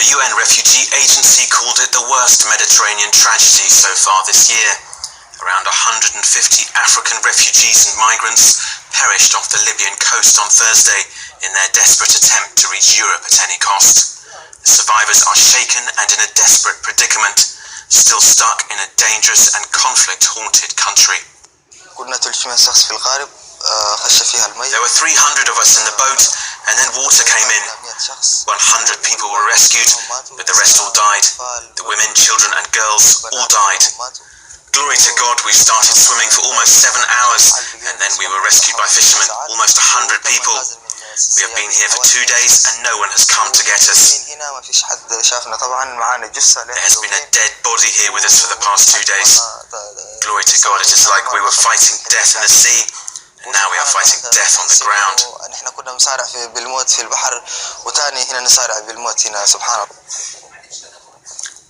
The UN Refugee Agency called it the worst Mediterranean tragedy so far this year. Around 150 African refugees and migrants perished off the Libyan coast on Thursday in their desperate attempt to reach Europe at any cost. The survivors are shaken and in a desperate predicament, still stuck in a dangerous and conflict-haunted country. There were 300 of us in the boat, and then water came in. 100 people were rescued, but the rest all died. The women, children and girls all died. Glory to God, we started swimming for almost 7 hours, and then we were rescued by fishermen, almost 100 people. We have been here for 2 days, and no one has come to get us. There has been a dead body here with us for the past 2 days. Glory to God, it is like we were fighting death in the sea, and now we are fighting death on the ground.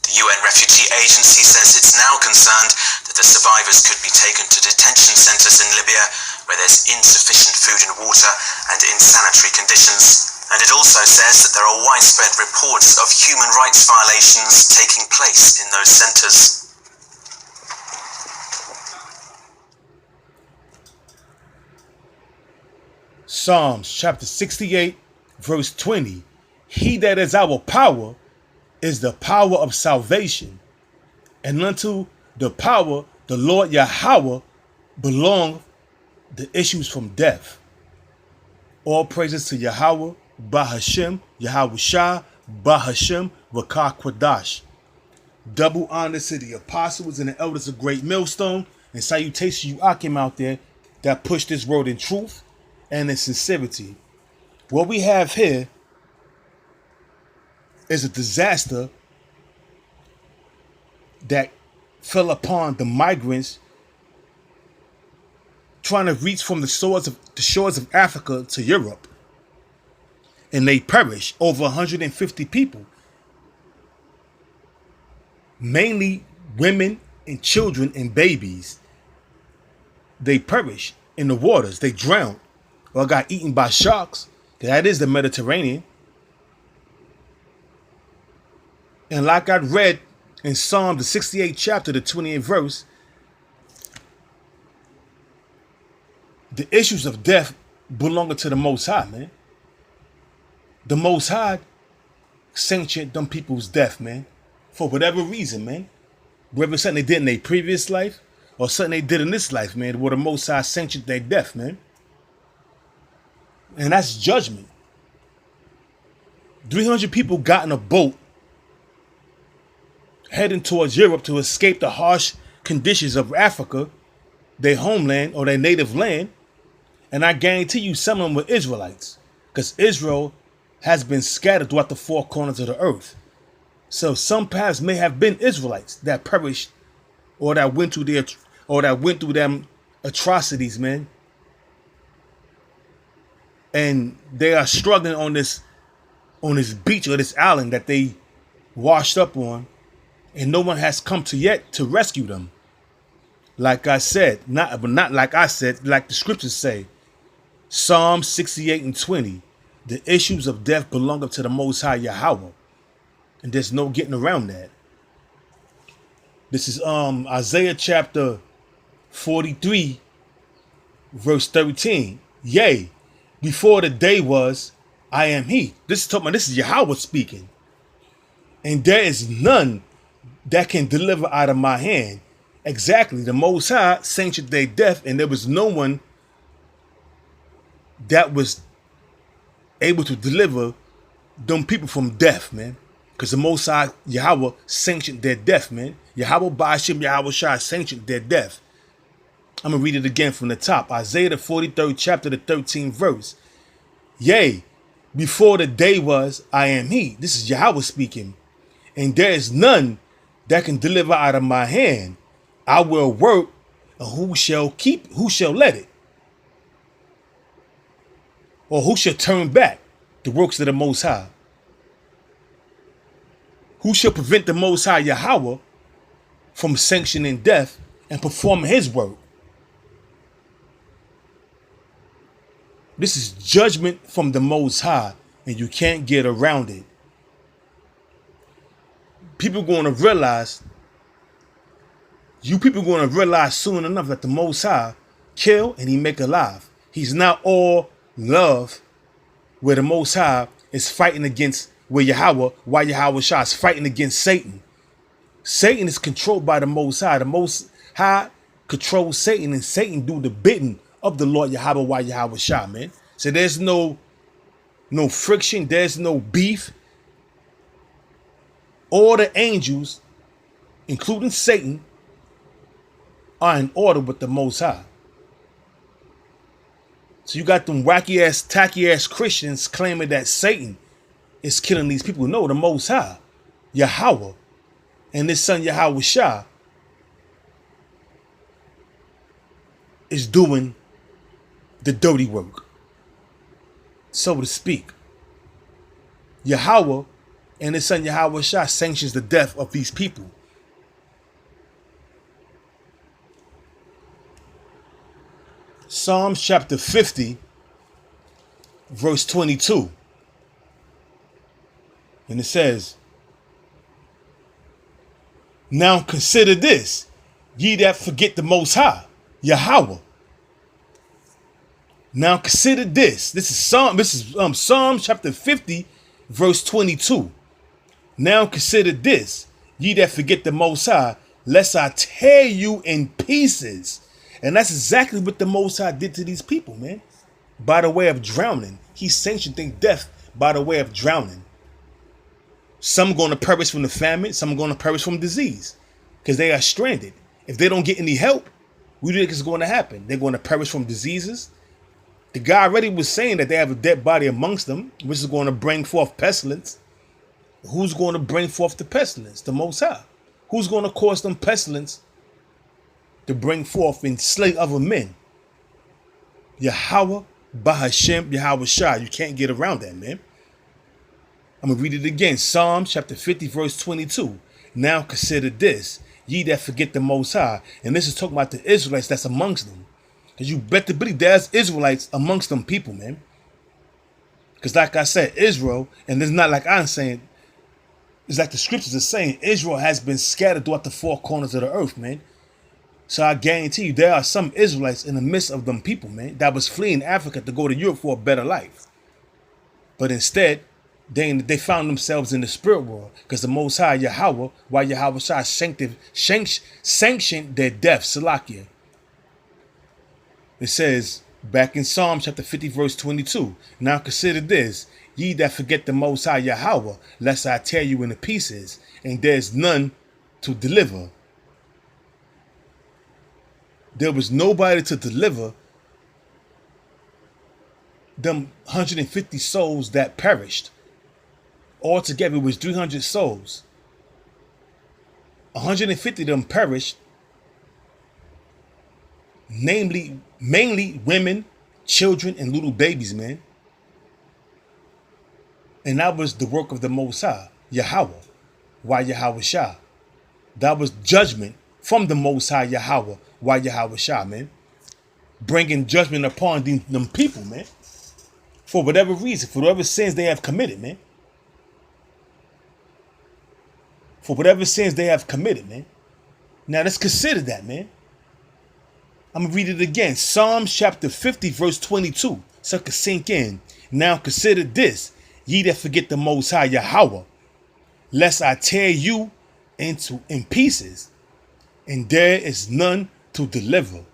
The UN Refugee Agency says it's now concerned that the survivors could be taken to detention centres in Libya where there's insufficient food and water and insanitary conditions. And it also says that there are widespread reports of human rights violations taking place in those centres. Psalms chapter 68 verse 20. He that is our power is the power of salvation, and unto the power the Lord Yahweh belong the issues from death. All praises to Yahweh, Bahashem, Yahweh Shah, Bahashem, Rakah Kwadash. Double honors to the apostles and the elders of Great Millstone, and salutations to you Akim out there that push this word in truth and in sincerity. What we have here is a disaster that fell upon the migrants trying to reach from the shores of Africa to Europe, and they perished. Over 150 people, mainly women and children and babies. They perished in the waters. They drowned or got eaten by sharks. That is the Mediterranean. And like I read in Psalm the 68th chapter, the 28th verse, the issues of death belong to the Most High, man. The Most High sanctioned them people's death, man, for whatever reason, man. Whether it's something they did in their previous life or something they did in this life, man, where the Most High sanctioned their death, man. And that's judgment. 300 people got in a boat heading towards Europe to escape the harsh conditions of Africa, their homeland or their native land. And I guarantee you some of them were Israelites, because Israel has been scattered throughout the four corners of the earth. So some perhaps may have been Israelites that perished or that went through them atrocities, man. And they are struggling on this beach or this island that they washed up on. And no one has come to yet to rescue them. Like I said, not like I said, like the scriptures say. Psalm 68 and 20. The issues of death belong to the Most High Yahweh. And there's no getting around that. This is Isaiah chapter 43, verse 13. Yea, before the day was, I am he. This is Yahweh speaking. And there is none that can deliver out of my hand. Exactly. The Most High sanctioned their death, and there was no one that was able to deliver them people from death, man. Because the Most High Yahweh sanctioned their death, man. Yahweh Ba'ashem, Yahweh Shah sanctioned their death. I'm going to read it again from the top. Isaiah the 43rd chapter, the 13th verse. Yea, before the day was, I am he. This is Yahweh speaking. And there is none that can deliver out of my hand. I will work, and who shall let it? Or who shall turn back the works of the Most High? Who shall prevent the Most High Yahweh from sanctioning death and performing his work? This is judgment from the Most High, and you can't get around it. people going to realize, you people going to realize soon enough that the Most High kill and he make alive. He's not all love where the Most High is fighting against, where why Yahweh Shah is fighting against Satan. Satan is controlled by the Most High. The Most High controls Satan, and Satan do the bidding of the Lord Yahweh, why Yahweh Shah, man. So there's no friction, there's no beef. All the angels, including Satan, are in order with the Most High. So you got them wacky ass, tacky ass Christians claiming that Satan is killing these people. No, the Most High, Yahweh, and his son Yahweh Shah is doing the dirty work, so to speak. Yahweh and his son Yahweh Shah sanctions the death of these people. Psalms chapter 50, verse 22. And it says, now consider this, ye that forget the Most High, Yahweh. Now consider this. This is Psalms chapter 50, verse 22. Now consider this, ye that forget the Most High, lest I tear you in pieces. And that's exactly what the Most High did to these people, man. By the way of drowning. He sanctioned their death by the way of drowning. Some are going to perish from the famine. Some are going to perish from disease. Because they are stranded. If they don't get any help, what do you think is going to happen? They're going to perish from diseases. The guy already was saying that they have a dead body amongst them, which is going to bring forth pestilence. Who's going to bring forth the pestilence? The Most High. Who's going to cause them pestilence to bring forth and slay other men? Yahweh, Bahashem, Yahweh Shah. You can't get around that, man. I'm going to read it again. Psalm chapter 50, verse 22. Now consider this, ye that forget the Most High. And this is talking about the Israelites that's amongst them. Because you bet the believe there's Israelites amongst them people, man. Because like I said, Israel, and it's not like I'm saying, it's like the scriptures are saying, Israel has been scattered throughout the four corners of the earth, man. So I guarantee you, there are some Israelites in the midst of them people, man, that was fleeing Africa to go to Europe for a better life. But instead, they found themselves in the spirit world because the Most High, Yahweh, while Yahweh Shah sanctioned their death, Salakia. It says, back in Psalm chapter 50, verse 22, now consider this, ye that forget the Most High, Yahweh, lest I tear you into pieces, and there's none to deliver. There was nobody to deliver them 150 souls that perished. Altogether, it was 300 souls. 150 of them perished, mainly women, children, and little babies, man. And that was the work of the Most High, Yahweh, why Yahweh Shah. That was judgment from the Most High, Yahweh, why Yahweh Shah, man. Bringing judgment upon them people, man. For whatever reason, for whatever sins they have committed, man. For whatever sins they have committed, man. Now let's consider that, man. I'm going to read it again. Psalms chapter 50, verse 22. So it can sink in. Now consider this, ye that forget the Most High, Yahweh, lest I tear you in pieces, and there is none to deliver.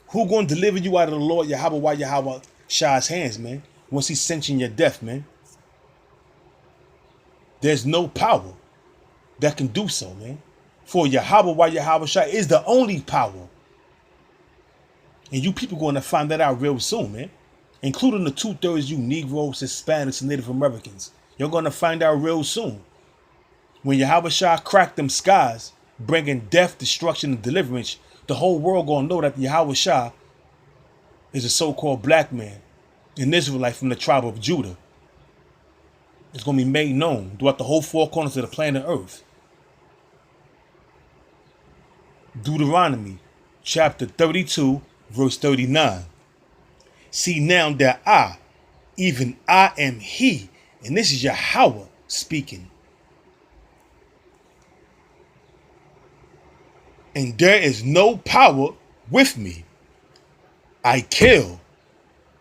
Who going to deliver you out of the Lord Yahweh, why Yahweh Shah's hands, man? Once he sanctioned your death, man. There's no power that can do so, man. For Yahweh, why Yahweh Shah is the only power. And you people going to find that out real soon, man. Including the 2/3 you Negroes, Hispanics, and Native Americans. You're going to find out real soon. When Yahweh Shah cracked them skies, bringing death, destruction, and deliverance, the whole world going to know that Yahweh Shah is a so-called black man, an Israelite from the tribe of Judah. It's going to be made known throughout the whole four corners of the planet Earth. Deuteronomy chapter 32, verse 39. See now that I, even I am he, and this is Yahweh speaking. and there is no power with me. I kill,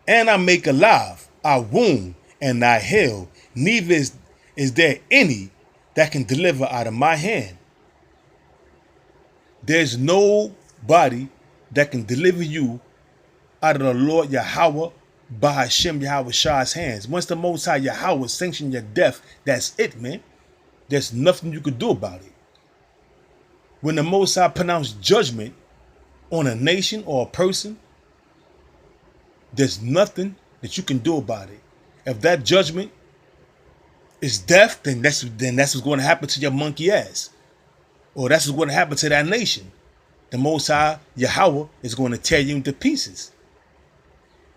and I make alive. I wound, and I heal. Neither is there any that can deliver out of my hand. There's nobody that can deliver you out of the Lord Yahweh by Hashem Yahweh Shah's hands. Once the Most High Yahweh sanctions your death, that's it, man. There's nothing you can do about it. When the Most High pronounced judgment on a nation or a person, there's nothing that you can do about it. If that judgment is death, then that's what's going to happen to your monkey ass. Or that's what's going to happen to that nation. The Most High Yahweh is going to tear you into pieces.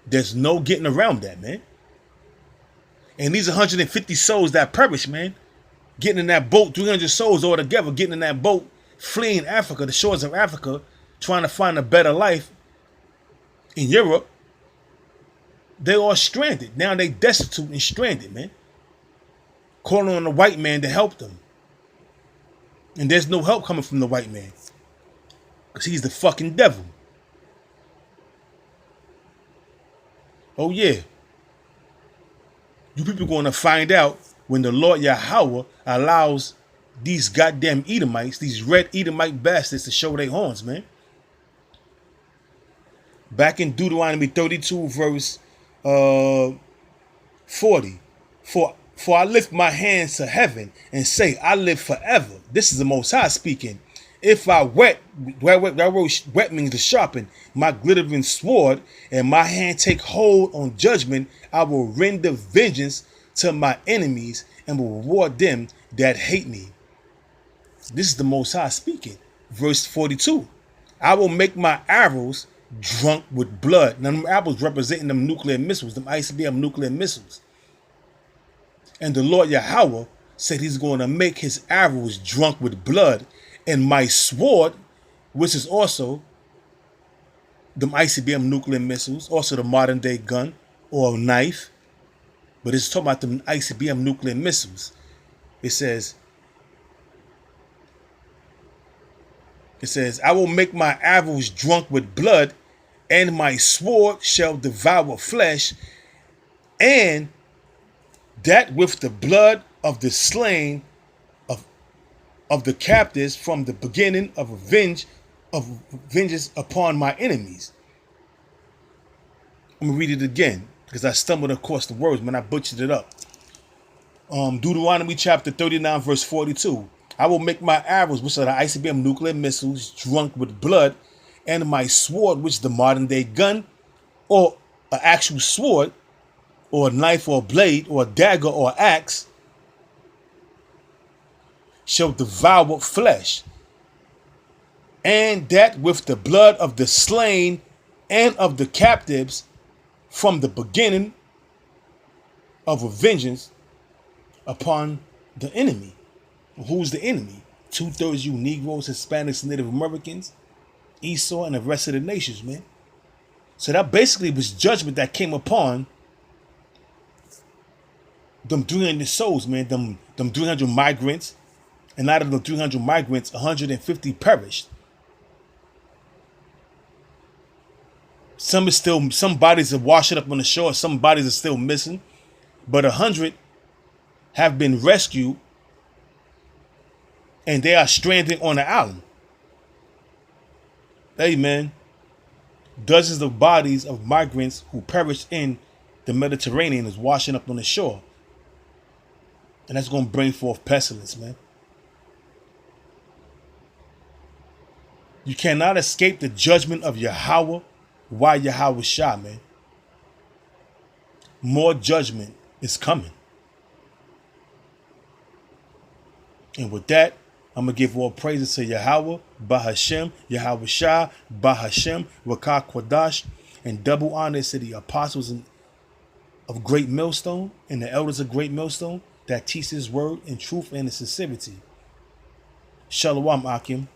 There's no getting around that, man. And these 150 souls that perish, man, getting in that boat, 300 souls all together, getting in that boat, fleeing Africa, the shores of Africa, trying to find a better life in Europe, they are stranded. Now they destitute and stranded, man. Calling on the white man to help them. And there's no help coming from the white man. Because he's the fucking devil. Oh yeah. You people going to find out when the Lord Yahweh allows these goddamn Edomites, these red Edomite bastards, to show their horns, man. Back in Deuteronomy 32 verse 40. For I lift my hands to heaven and say, I live forever. This is the Most High speaking. If I wet means to sharpen my glittering sword, and my hand take hold on judgment, I will render vengeance to my enemies and will reward them that hate me. This is the Most High speaking. Verse 42. I will make my arrows drunk with blood. Now, them arrows representing them nuclear missiles, them ICBM nuclear missiles. And the Lord Yahweh said he's going to make his arrows drunk with blood. And my sword, which is also them ICBM nuclear missiles, also the modern day gun or knife. But it's talking about them ICBM nuclear missiles. It says, I will make my arrows drunk with blood, and my sword shall devour flesh, and that with the blood of the slain of the captives from the beginning of vengeance upon my enemies. I'm gonna read it again because I stumbled across the words, man. I butchered it up. Deuteronomy chapter 39 verse 42. I will make my arrows, which are the ICBM nuclear missiles, drunk with blood, and my sword, which is the modern day gun, or an actual sword, or a knife or a blade, or a dagger or axe, shall devour flesh, and that with the blood of the slain and of the captives from the beginning of a vengeance upon the enemy. Who's the enemy? 2/3 you Negroes, Hispanics, Native Americans, Esau, and the rest of the nations, man. So that basically was judgment that came upon them 300 souls, man, them 300 migrants. And out of the 300 migrants, 150 perished. Some bodies are washing up on the shore, some bodies are still missing, but 100 have been rescued, and they are stranded on the island. Hey, man, dozens of bodies of migrants who perished in the Mediterranean is washing up on the shore, and that's going to bring forth pestilence, man. You cannot escape the judgment of Yahweh while Yahweh Shah, man. More judgment is coming. And with that, I'm going to give all praises to Yahweh, Bahashem, Yahweh Shah, Bahashem, Rakah Quadash, and double honors to the apostles of Great Millstone and the elders of Great Millstone that teach his word in truth and in sincerity. Shalom, Akim.